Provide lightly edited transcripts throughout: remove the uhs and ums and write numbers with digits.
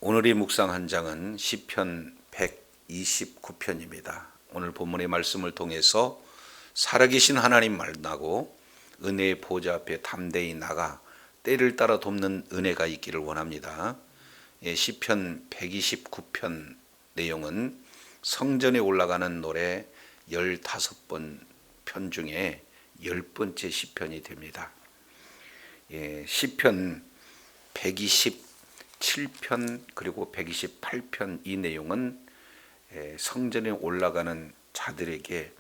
오늘의 묵상 한 장은 시편 129편입니다. 오늘 본문의 말씀을 통해서 살아계신 하나님 만나고 은혜의 보좌 앞에 담대히 나가 때를 따라 돕는 은혜가 있기를 원합니다. 시편 129편 내용은 성전에 올라가는 노래 15번 편 중에 10번째 시편이 됩니다. 시편 127편 그리고 128편 이 내용은 성전에 올라가는 자들에게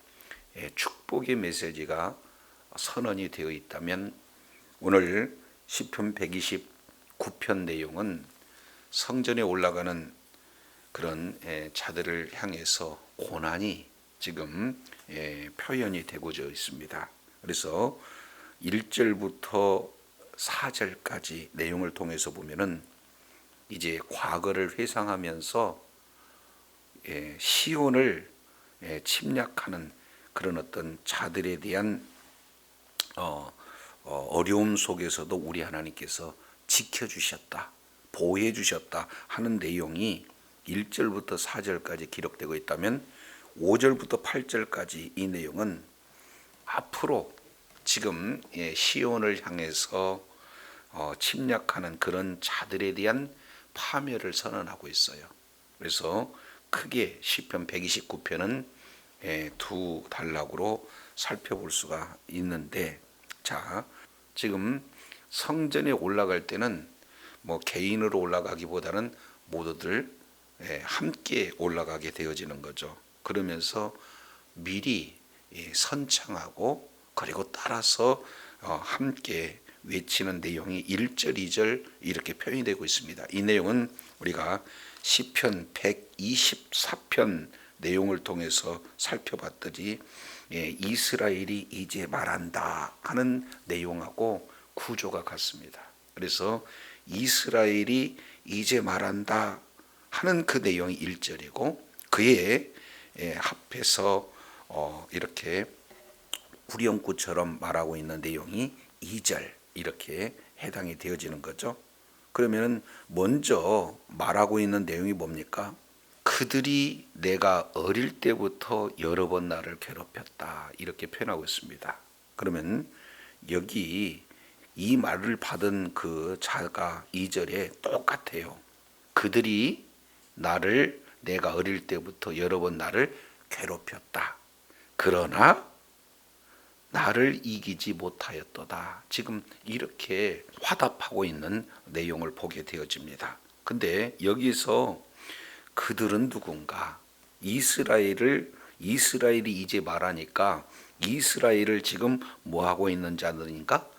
축복의 메시지가 선언이 되어 있다면, 오늘 시편 129편 내용은 성전에 올라가는 그런 자들을 향해서 고난이 지금 표현이 되고자 있습니다. 그래서 1절부터 4절까지 내용을 통해서 보면은 이제 과거를 회상하면서 시온을 침략하는 그런 어떤 자들에 대한 어려움 속에서도 우리 하나님께서 지켜주셨다, 보호해 주셨다 하는 내용이 1절부터 4절까지 기록되고 있다면, 5절부터 8절까지 이 내용은 앞으로 지금 시온을 향해서 침략하는 그런 자들에 대한 파멸을 선언하고 있어요. 그래서 크게 시편 129편은 두 단락으로 살펴볼 수가 있는데, 자, 지금 성전에 올라갈 때는 뭐 개인으로 올라가기보다는 모두들 함께 올라가게 되어지는 거죠. 그러면서 미리 선창하고 그리고 따라서 함께 외치는 내용이 1절, 2절 이렇게 표현이 되고 있습니다. 이 내용은 우리가 시편 124편 내용을 통해서 살펴봤더니 이스라엘이 이제 말한다 하는 내용하고 구조가 같습니다. 그래서 이스라엘이 이제 말한다 하는 그 내용이 1절이고, 그에 합해서 이렇게 후렴구처럼 말하고 있는 내용이 2절 이렇게 해당이 되어지는 거죠. 그러면 먼저 말하고 있는 내용이 뭡니까? 그들이 내가 어릴 때부터 여러 번 나를 괴롭혔다 이렇게 표현하고 있습니다. 그러면 여기 이 말을 받은 그 자가 2절에 똑같아요. 그들이 내가 어릴 때부터 여러 번 나를 괴롭혔다. 그러나 나를 이기지 못하였도다. 지금 이렇게 화답하고 있는 내용을 보게 되어집니다. 근데 여기서 그들은 누군가? 이스라엘이 이제 말하니까 이스라엘을 지금 뭐 하고 있는 자들인가?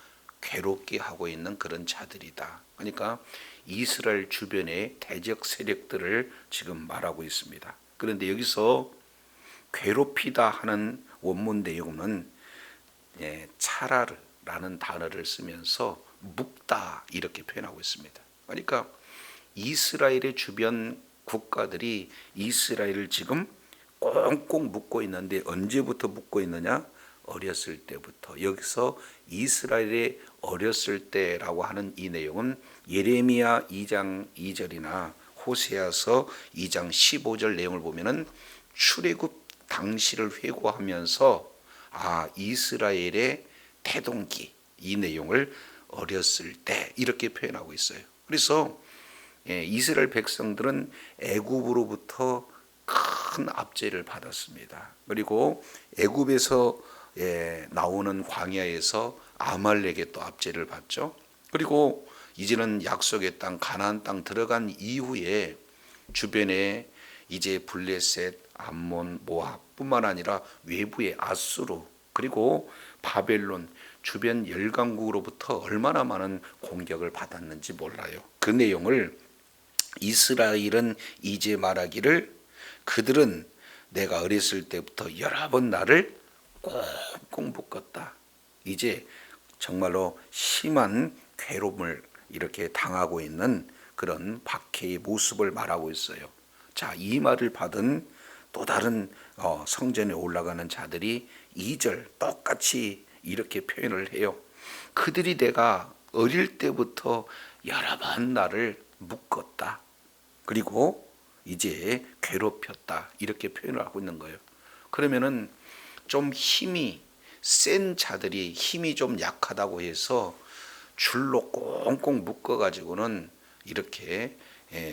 괴롭게 하고 있는 그런 자들이다. 그러니까 이스라엘 주변의 대적 세력들을 지금 말하고 있습니다. 그런데 여기서 괴롭히다 하는 원문 내용은 차라르라는 단어를 쓰면서 묶다 이렇게 표현하고 있습니다. 그러니까 이스라엘의 주변 국가들이 이스라엘을 지금 꽁꽁 묶고 있는데, 언제부터 묶고 있느냐? 어렸을 때부터. 여기서 이스라엘의 어렸을 때라고 하는 이 내용은 예레미야 2장 2절이나 호세아서 2장 15절 내용을 보면은 출애굽 당시를 회고하면서 이스라엘의 태동기 이 내용을 어렸을 때 이렇게 표현하고 있어요. 그래서 이스라엘 백성들은 애굽으로부터 큰 압제를 받았습니다. 그리고 애굽에서 나오는 광야에서 아말렉의 또 압제를 받죠. 그리고 이제는 약속의 땅 가나안 땅 들어간 이후에 주변에 이제 블레셋, 암몬, 모압뿐만 아니라 외부의 아수르 그리고 바벨론 주변 열강국으로부터 얼마나 많은 공격을 받았는지 몰라요. 그 내용을 이스라엘은 이제 말하기를 그들은 내가 어렸을 때부터 여러 번 나를 꽁꽁 묶었다. 이제 정말로 심한 괴로움을 이렇게 당하고 있는 그런 박해의 모습을 말하고 있어요. 자, 이 말을 받은 또 다른 성전에 올라가는 자들이 2절 똑같이 이렇게 표현을 해요. 그들이 내가 어릴 때부터 여러 번 나를 묶었다. 그리고 이제 괴롭혔다 이렇게 표현을 하고 있는 거예요. 그러면은 좀 힘이 센 자들이 힘이 좀 약하다고 해서 줄로 꽁꽁 묶어 가지고는 이렇게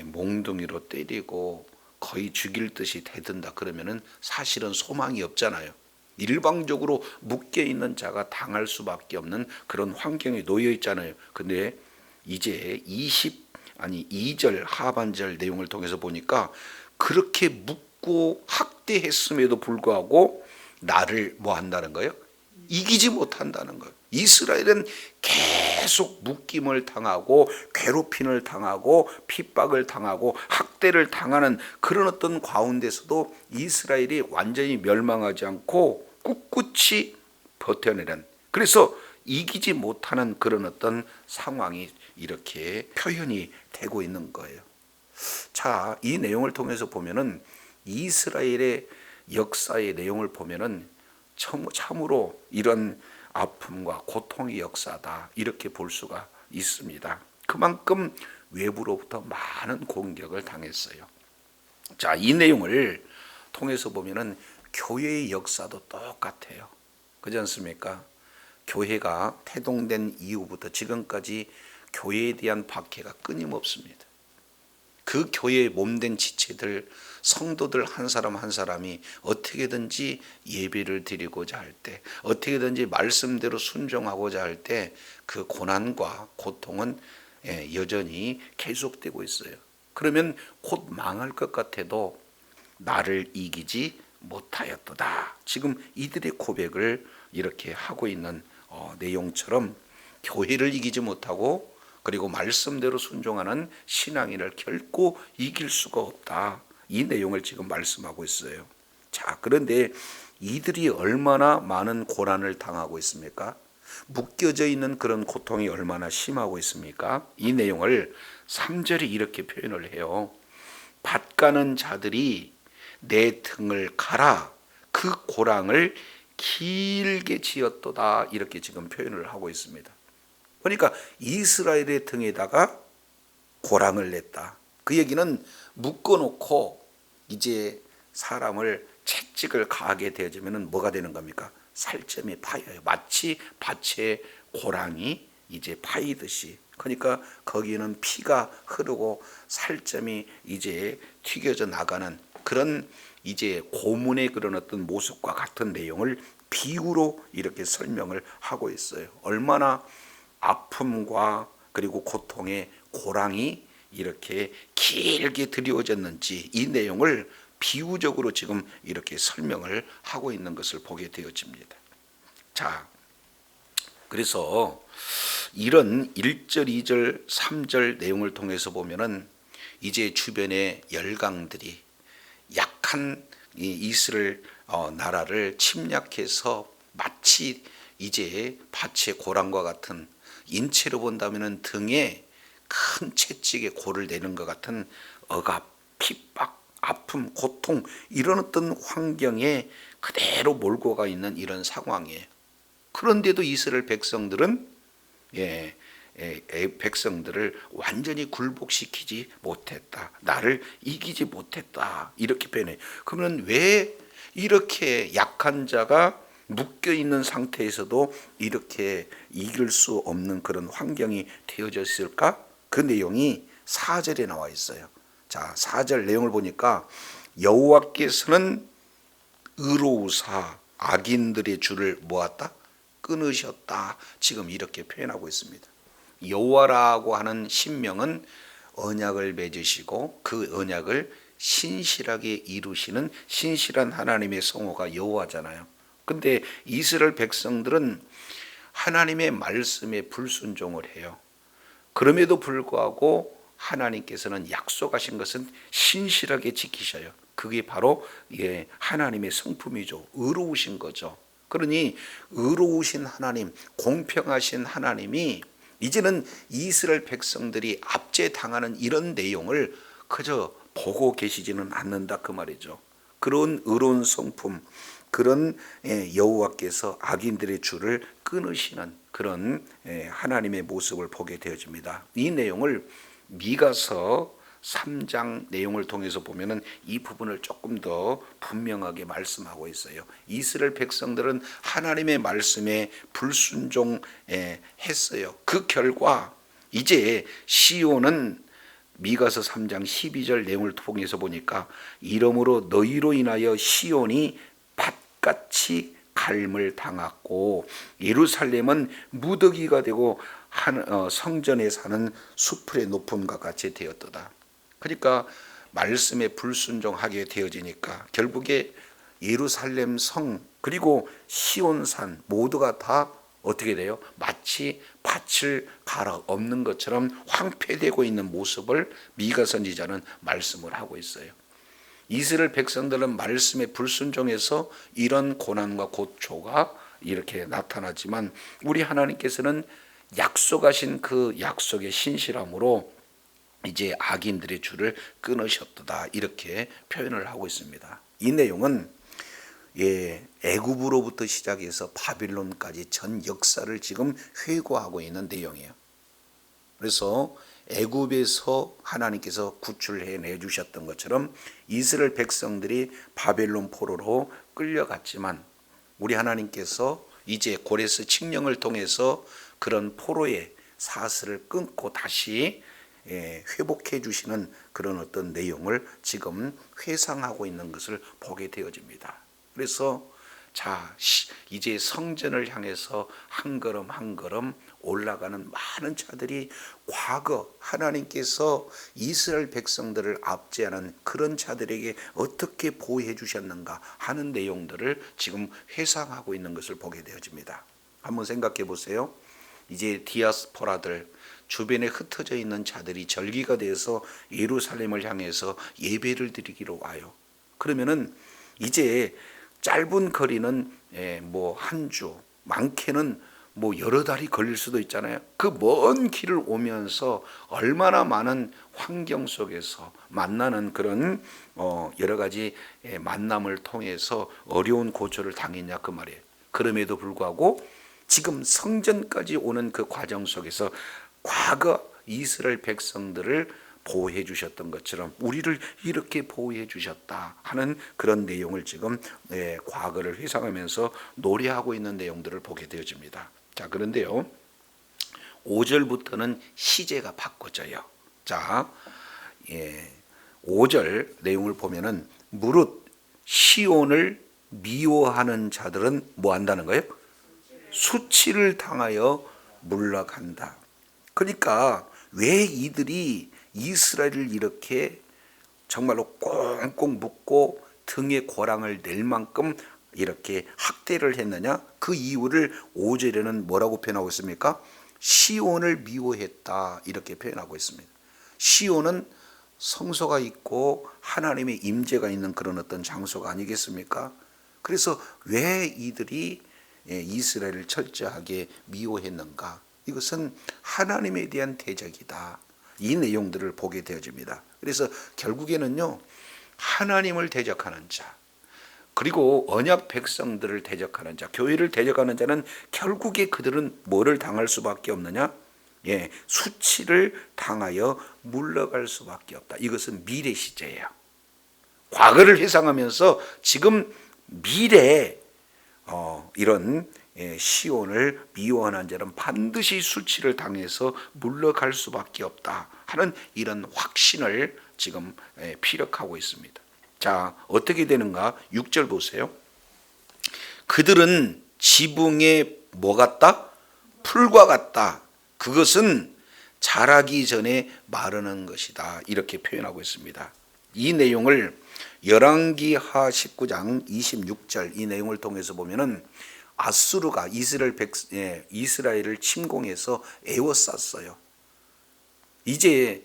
몽둥이로 때리고 거의 죽일 듯이 대든다 그러면은 사실은 소망이 없잖아요. 일방적으로 묶여 있는 자가 당할 수밖에 없는 그런 환경에 놓여 있잖아요. 근데 이제 2절 하반절 내용을 통해서 보니까 그렇게 묶고 학대했음에도 불구하고 나를 뭐 한다는 거예요? 이기지 못한다는 거예요. 이스라엘은 계속 묶임을 당하고 괴롭힘을 당하고 핍박을 당하고 학대를 당하는 그런 어떤 가운데서도 이스라엘이 완전히 멸망하지 않고 꿋꿋이 버텨내는, 그래서 이기지 못하는 그런 어떤 상황이 이렇게 표현이 되고 있는 거예요. 자, 이 내용을 통해서 보면은 이스라엘의 역사의 내용을 보면은 참으로 이런 아픔과 고통의 역사다 이렇게 볼 수가 있습니다. 그만큼 외부로부터 많은 공격을 당했어요. 자, 이 내용을 통해서 보면은 교회의 역사도 똑같아요. 그렇지 않습니까? 교회가 태동된 이후부터 지금까지 교회에 대한 박해가 끊임없습니다. 그 교회의 몸된 지체들, 성도들 한 사람 한 사람이 어떻게든지 예배를 드리고자 할 때, 어떻게든지 말씀대로 순종하고자 할 때 그 고난과 고통은 여전히 계속되고 있어요. 그러면 곧 망할 것 같아도 나를 이기지 못하였도다. 지금 이들의 고백을 이렇게 하고 있는 내용처럼 교회를 이기지 못하고 그리고 말씀대로 순종하는 신앙인을 결코 이길 수가 없다. 이 내용을 지금 말씀하고 있어요. 자, 그런데 이들이 얼마나 많은 고난을 당하고 있습니까? 묶여져 있는 그런 고통이 얼마나 심하고 있습니까? 이 내용을 3절에 이렇게 표현을 해요. 밭가는 자들이 내 등을 갈아 그 고랑을 길게 지었도다. 이렇게 지금 표현을 하고 있습니다. 그러니까 이스라엘의 등에다가 고랑을 냈다. 그 얘기는 묶어놓고 이제 사람을 채찍을 가하게 되어지면 뭐가 되는 겁니까? 살점이 파여요. 마치 밭에 고랑이 이제 파이듯이. 그러니까 거기는 피가 흐르고 살점이 이제 튀겨져 나가는 그런 이제 고문의 그런 어떤 모습과 같은 내용을 비유로 이렇게 설명을 하고 있어요. 얼마나 아픔과 그리고 고통의 고랑이 이렇게 길게 드리워졌는지 이 내용을 비유적으로 지금 이렇게 설명을 하고 있는 것을 보게 되어집니다. 자, 그래서 이런 1절, 2절, 3절 내용을 통해서 보면은 이제 주변의 열강들이 약한 이스라엘 나라를 침략해서 마치 이제 밭의 고랑과 같은, 인체로 본다면 등에 큰 채찍에 골을 내는 것 같은 억압, 핍박, 아픔, 고통 이런 어떤 환경에 그대로 몰고 가 있는 이런 상황이에요. 그런데도 이스라엘 백성들은 백성들을 완전히 굴복시키지 못했다. 나를 이기지 못했다. 이렇게 표현해요. 그러면 왜 이렇게 약한 자가 묶여 있는 상태에서도 이렇게 이길 수 없는 그런 환경이 되어졌을까? 그 내용이 4절에 나와 있어요. 자, 4절 내용을 보니까 여호와께서는 의로우사 악인들의 줄을 모았다? 끊으셨다. 지금 이렇게 표현하고 있습니다. 여호와라고 하는 신명은 언약을 맺으시고 그 언약을 신실하게 이루시는 신실한 하나님의 성호가 여호와잖아요. 근데 이스라엘 백성들은 하나님의 말씀에 불순종을 해요. 그럼에도 불구하고 하나님께서는 약속하신 것은 신실하게 지키셔요. 그게 바로 하나님의 성품이죠. 의로우신 거죠. 그러니 의로우신 하나님, 공평하신 하나님이 이제는 이스라엘 백성들이 압제당하는 이런 내용을 그저 보고 계시지는 않는다 그 말이죠. 그런 의로운 성품, 그런 여호와께서 악인들의 줄을 끊으시는 그런 하나님의 모습을 보게 되어집니다. 이 내용을 미가서 3장 내용을 통해서 보면은 이 부분을 조금 더 분명하게 말씀하고 있어요. 이스라엘 백성들은 하나님의 말씀에 불순종했어요. 그 결과 이제 시온은 미가서 3장 12절 내용을 통해서 보니까 이러므로 너희로 인하여 시온이 밭같이 갈물 당하고 예루살렘은 무더기가 되고 성전에 사는 수풀의 높음과 같이 되었도다. 그러니까 말씀에 불순종하게 되어지니까 결국에 예루살렘 성 그리고 시온산 모두가 다 어떻게 돼요? 마치 밭을 갈아 엎는 것처럼 황폐되고 있는 모습을 미가 선지자는 말씀을 하고 있어요. 이스라엘 백성들은 말씀에 불순종해서 이런 고난과 고초가 이렇게 나타나지만 우리 하나님께서는 약속하신 그 약속의 신실함으로 이제 악인들의 줄을 끊으셨도다 이렇게 표현을 하고 있습니다. 이 내용은 애굽으로부터 시작해서 바빌론까지 전 역사를 지금 회고하고 있는 내용이에요. 그래서 애굽에서 하나님께서 구출해 내주셨던 것처럼 이스라엘 백성들이 바벨론 포로로 끌려갔지만 우리 하나님께서 이제 고레스 칙령을 통해서 그런 포로의 사슬을 끊고 다시 회복해 주시는 그런 어떤 내용을 지금 회상하고 있는 것을 보게 되어집니다. 그래서 자 이제 성전을 향해서 한 걸음 한 걸음 올라가는 많은 자들이 과거 하나님께서 이스라엘 백성들을 압제하는 그런 자들에게 어떻게 보호해 주셨는가 하는 내용들을 지금 회상하고 있는 것을 보게 되어집니다. 한번 생각해 보세요. 이제 디아스포라들 주변에 흩어져 있는 자들이 절기가 돼서 예루살렘을 향해서 예배를 드리기로 와요. 그러면은 이제 짧은 거리는 뭐 한 주, 많게는 뭐 여러 달이 걸릴 수도 있잖아요. 그 먼 길을 오면서 얼마나 많은 환경 속에서 만나는 그런 여러 가지 만남을 통해서 어려운 고초를 당했냐 그 말이에요. 그럼에도 불구하고 지금 성전까지 오는 그 과정 속에서 과거 이스라엘 백성들을 보호해 주셨던 것처럼 우리를 이렇게 보호해 주셨다 하는 그런 내용을 지금 과거를 회상하면서 노래하고 있는 내용들을 보게 되어집니다. 자, 그런데요 5절부터는 시제가 바꿔져요. 자, 5절 내용을 보면은 무릇 시온을 미워하는 자들은 뭐 한다는 거예요? 수치를 당하여 물러간다. 그러니까 왜 이들이 이스라엘을 이렇게 정말로 꽁꽁 묶고 등에 고랑을 낼 만큼 이렇게 학대를 했느냐? 그 이유를 5절에는 뭐라고 표현하고 있습니까? 시온을 미워했다 이렇게 표현하고 있습니다. 시온은 성소가 있고 하나님의 임재가 있는 그런 어떤 장소가 아니겠습니까? 그래서 왜 이들이 이스라엘을 철저하게 미워했는가? 이것은 하나님에 대한 대적이다. 이 내용들을 보게 되어집니다. 그래서 결국에는요 하나님을 대적하는 자 그리고 언약 백성들을 대적하는 자 교회를 대적하는 자는 결국에 그들은 뭐를 당할 수밖에 없느냐? 수치를 당하여 물러갈 수밖에 없다. 이것은 미래 시제예요. 과거를 회상하면서 지금 미래에 이런 시온을 미워하는 자는 반드시 수치를 당해서 물러갈 수밖에 없다 하는 이런 확신을 지금 피력하고 있습니다. 자, 어떻게 되는가? 6절 보세요. 그들은 지붕에 뭐 같다? 풀과 같다. 그것은 자라기 전에 마르는 것이다. 이렇게 표현하고 있습니다. 이 내용을 열왕기하 19장 26절 이 내용을 통해서 보면은 아수르가 이스라엘을 침공해서 에워쌌어요. 이제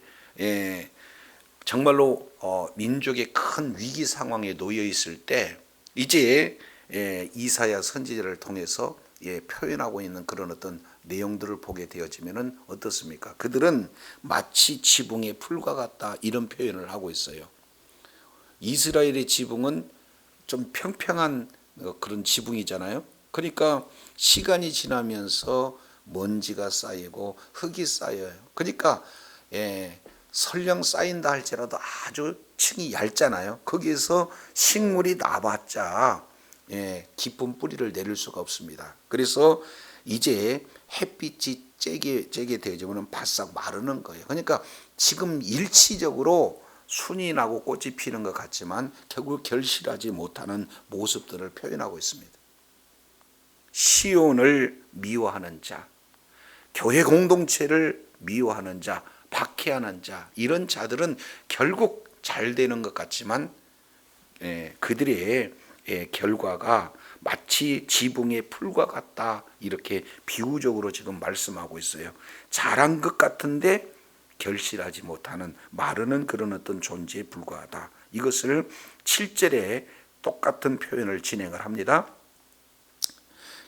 정말로 민족의 큰 위기 상황에 놓여 있을 때 이제 이사야 선지자를 통해서 표현하고 있는 그런 어떤 내용들을 보게 되어지면은 어떻습니까? 그들은 마치 지붕의 풀과 같다 이런 표현을 하고 있어요. 이스라엘의 지붕은 좀 평평한 그런 지붕이잖아요. 그러니까 시간이 지나면서 먼지가 쌓이고 흙이 쌓여요. 그러니까 설령 쌓인다 할지라도 아주 층이 얇잖아요. 거기에서 식물이 나봤자 깊은 뿌리를 내릴 수가 없습니다. 그래서 이제 햇빛이 쬐게 되어지면 바싹 마르는 거예요. 그러니까 지금 일시적으로 순이 나고 꽃이 피는 것 같지만 결국 결실하지 못하는 모습들을 표현하고 있습니다. 시온을 미워하는 자, 교회 공동체를 미워하는 자, 박해하는 자, 이런 자들은 결국 잘 되는 것 같지만 그들의 결과가 마치 지붕의 풀과 같다, 이렇게 비유적으로 지금 말씀하고 있어요. 잘한 것 같은데 결실하지 못하는 마르는 그런 어떤 존재에 불과하다. 이것을 7절에 똑같은 표현을 진행을 합니다.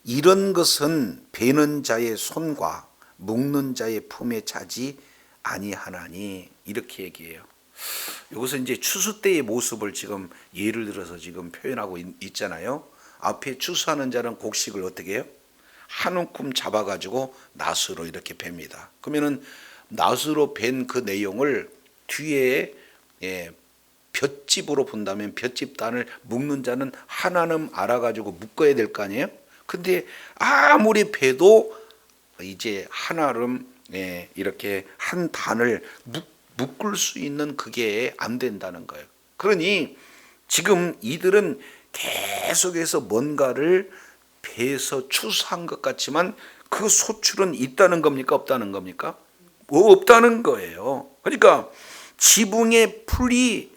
이런 것은 베는 자의 손과 묶는 자의 품에 차지 아니하나니, 이렇게 얘기해요. 이것은 이제 추수 때의 모습을 지금 예를 들어서 지금 표현하고 있잖아요. 앞에 추수하는 자는 곡식을 어떻게 해요? 한 움큼 잡아가지고 낫으로 이렇게 뱁니다. 그러면은 낫으로 벤 그 내용을 뒤에 볏짚으로 본다면 볏짚 단을 묶는 자는 하나는 알아가지고 묶어야 될 거 아니에요? 근데 아무리 베도 이제 하나름 이렇게 한 단을 묶을 수 있는 그게 안 된다는 거예요. 그러니 지금 이들은 계속해서 뭔가를 베서 추수한 것 같지만 그 소출은 있다는 겁니까? 없다는 겁니까? 없다는 거예요. 그러니까 지붕의 풀이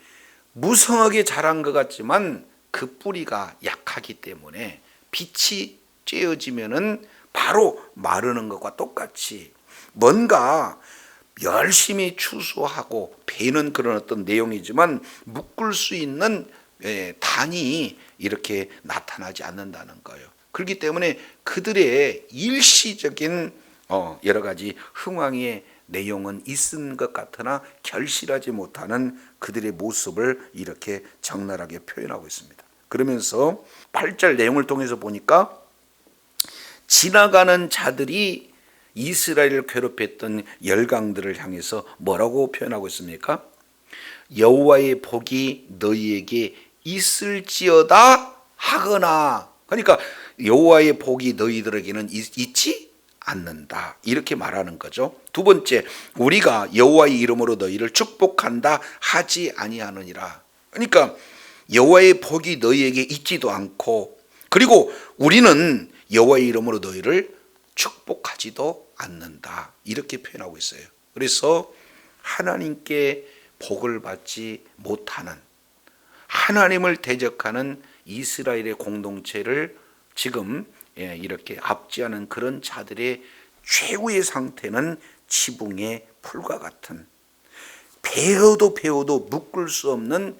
무성하게 자란 것 같지만 그 뿌리가 약하기 때문에 빛이 쬐어지면은 바로 마르는 것과 똑같이 뭔가 열심히 추수하고 베는 그런 어떤 내용이지만 묶을 수 있는 단이 이렇게 나타나지 않는다는 거예요. 그렇기 때문에 그들의 일시적인 여러 가지 흥황의 내용은 있은 것 같으나 결실하지 못하는 그들의 모습을 이렇게 적나라하게 표현하고 있습니다. 그러면서 8절 내용을 통해서 보니까 지나가는 자들이 이스라엘을 괴롭혔던 열강들을 향해서 뭐라고 표현하고 있습니까? 여호와의 복이 너희에게 있을지어다 하거나, 그러니까 여호와의 복이 너희들에게는 있지 않는다, 이렇게 말하는 거죠. 두 번째, 우리가 여호와의 이름으로 너희를 축복한다 하지 아니하느니라. 그러니까 여호와의 복이 너희에게 있지도 않고, 그리고 우리는 여호와의 이름으로 너희를 축복하지도 않는다, 이렇게 표현하고 있어요. 그래서 하나님께 복을 받지 못하는, 하나님을 대적하는 이스라엘의 공동체를 지금 이렇게 압제하는 그런 자들의 최후의 상태는 지붕의 풀과 같은, 베어도 묶을 수 없는,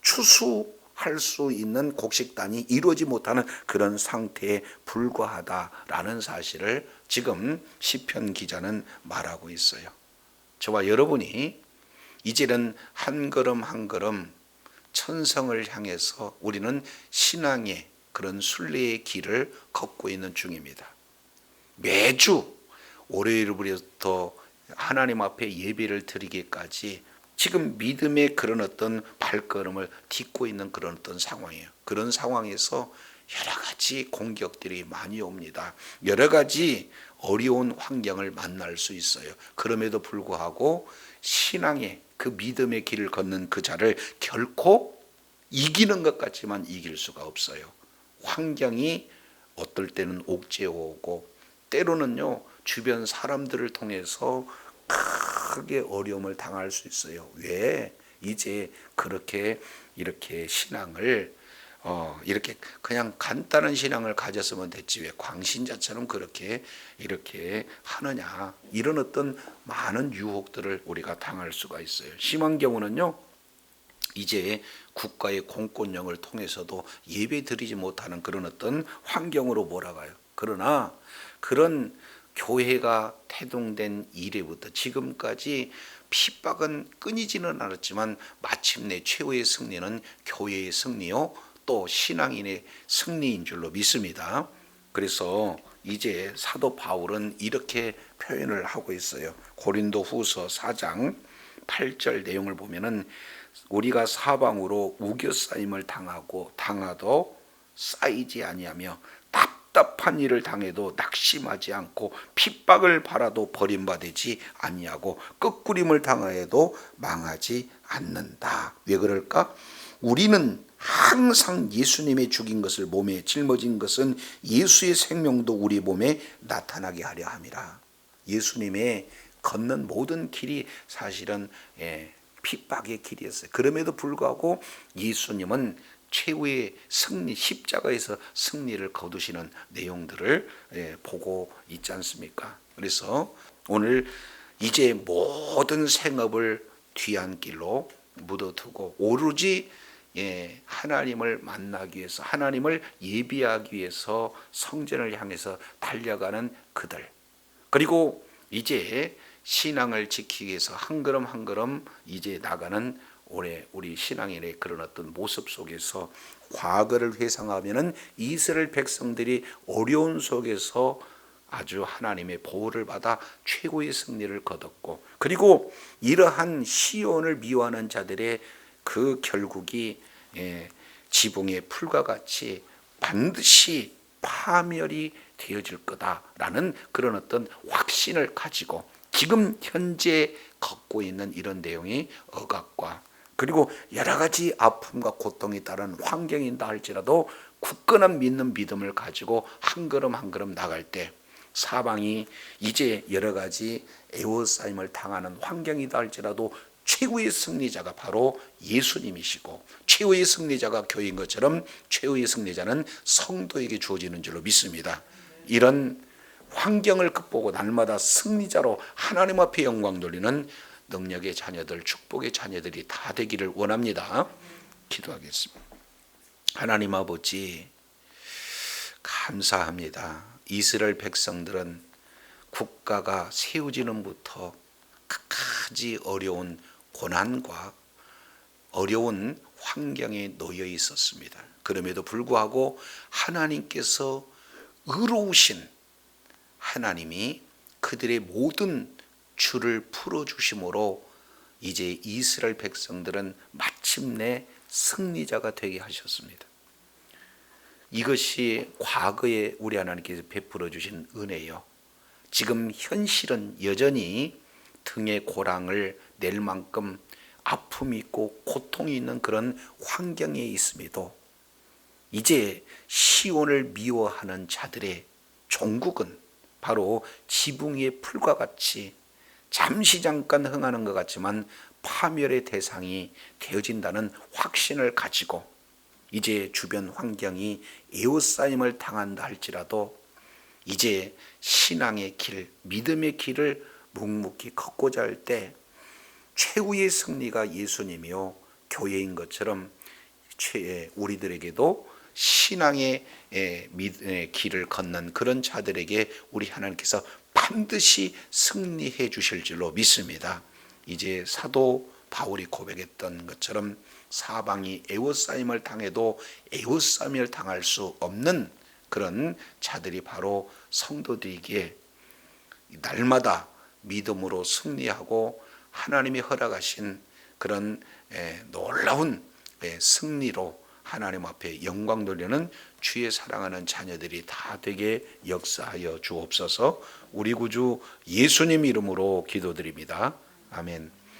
추수할 수 있는 곡식단이 이루어지 못하는 그런 상태에 불과하다라는 사실을 지금 시편 기자는 말하고 있어요. 저와 여러분이 이제는 한 걸음 한 걸음 천성을 향해서 우리는 신앙의 그런 순례의 길을 걷고 있는 중입니다. 매주 월요일부터 하나님 앞에 예배를 드리기까지 지금 믿음의 그런 어떤 발걸음을 딛고 있는 그런 어떤 상황이에요. 그런 상황에서 여러 가지 공격들이 많이 옵니다. 여러 가지 어려운 환경을 만날 수 있어요. 그럼에도 불구하고 신앙의 그 믿음의 길을 걷는 그 자를 결코 이기는 것 같지만 이길 수가 없어요. 환경이 어떨 때는 옥죄어 오고, 때로는요 주변 사람들을 통해서 크게 어려움을 당할 수 있어요. 왜? 이제 그렇게 이렇게 신앙을 이렇게 그냥 간단한 신앙을 가졌으면 됐지 왜 광신자처럼 그렇게 이렇게 하느냐, 이런 어떤 많은 유혹들을 우리가 당할 수가 있어요. 심한 경우는요 이제 국가의 공권력을 통해서도 예배 드리지 못하는 그런 어떤 환경으로 몰아가요. 그러나 그런 교회가 태동된 이래부터 지금까지 핍박은 끊이지는 않았지만 마침내 최후의 승리는 교회의 승리요 또 신앙인의 승리인 줄로 믿습니다. 그래서 이제 사도 바울은 이렇게 표현을 하고 있어요. 고린도 후서 4장 8절 내용을 보면은 우리가 사방으로 우겨싸임을 당하도 쌓이지 아니하며 답답한 일을 당해도 낙심하지 않고 핍박을 받아도 버림받지 아니하고 끄꾸림을 당하여도 망하지 않는다. 왜 그럴까? 우리는 항상 예수님의 죽인 것을 몸에 짊어진 것은 예수의 생명도 우리 몸에 나타나게 하려 함이라. 예수님의 걷는 모든 길이 사실은 핍박의 길이었어요. 그럼에도 불구하고 예수님은 최후의 승리, 십자가에서 승리를 거두시는 내용들을 보고 있지 않습니까? 그래서 오늘 이제 모든 생업을 뒤안길로 묻어두고 오로지 하나님을 만나기 위해서, 하나님을 예비하기 위해서 성전을 향해서 달려가는 그들, 그리고 이제 신앙을 지키기 위해서 한 걸음 한 걸음 이제 나가는 올해 우리 신앙인의 그런 어떤 모습 속에서 과거를 회상하면은 이스라엘 백성들이 어려운 속에서 아주 하나님의 보호를 받아 최고의 승리를 거뒀고, 그리고 이러한 시온을 미워하는 자들의 그 결국이 지붕의 풀과 같이 반드시 파멸이 되어질 거다라는 그런 어떤 확신을 가지고 지금 현재 걷고 있는 이런 내용이 억압과, 그리고 여러 가지 아픔과 고통이 따른 환경이다 할지라도 굳건한 믿는 믿음을 가지고 한 걸음 한 걸음 나갈 때 사방이 이제 여러 가지 애워싸임을 당하는 환경이다 할지라도 최후의 승리자가 바로 예수님이시고, 최후의 승리자가 교회인 것처럼 최후의 승리자는 성도에게 주어지는 줄로 믿습니다. 이런 환경을 극복하고 날마다 승리자로 하나님 앞에 영광 돌리는 능력의 자녀들, 축복의 자녀들이 다 되기를 원합니다. 기도하겠습니다. 하나님 아버지, 감사합니다. 이스라엘 백성들은 국가가 세우지는부터 각가지 어려운 고난과 어려운 환경에 놓여 있었습니다. 그럼에도 불구하고 하나님께서 의로우신 하나님이 그들의 모든 줄을 풀어주심으로 이제 이스라엘 백성들은 마침내 승리자가 되게 하셨습니다. 이것이 과거에 우리 하나님께서 베풀어 주신 은혜요, 지금 현실은 여전히 등에 고랑을 낼 만큼 아픔이 있고 고통이 있는 그런 환경에 있음에도 이제 시온을 미워하는 자들의 종국은 바로 지붕 위의 풀과 같이 잠시 잠깐 흥하는 것 같지만 파멸의 대상이 되어진다는 확신을 가지고 이제 주변 환경이 에워싸임을 당한다 할지라도 이제 신앙의 길, 믿음의 길을 묵묵히 걷고자 할 때 최후의 승리가 예수님이요 교회인 것처럼 우리들에게도 신앙의 길을 걷는 그런 자들에게 우리 하나님께서 반드시 승리해 주실 줄로 믿습니다. 이제 사도 바울이 고백했던 것처럼 사방이 애워싸임을 당해도 애워싸임을 당할 수 없는 그런 자들이 바로 성도들에게 날마다 믿음으로 승리하고 하나님이 허락하신 그런 놀라운 승리로 하나님 앞에 영광 돌리는 주의 사랑하는 자녀들이 다 되게 역사하여 주옵소서. 우리 구주 예수님 이름으로 기도드립니다. 아멘.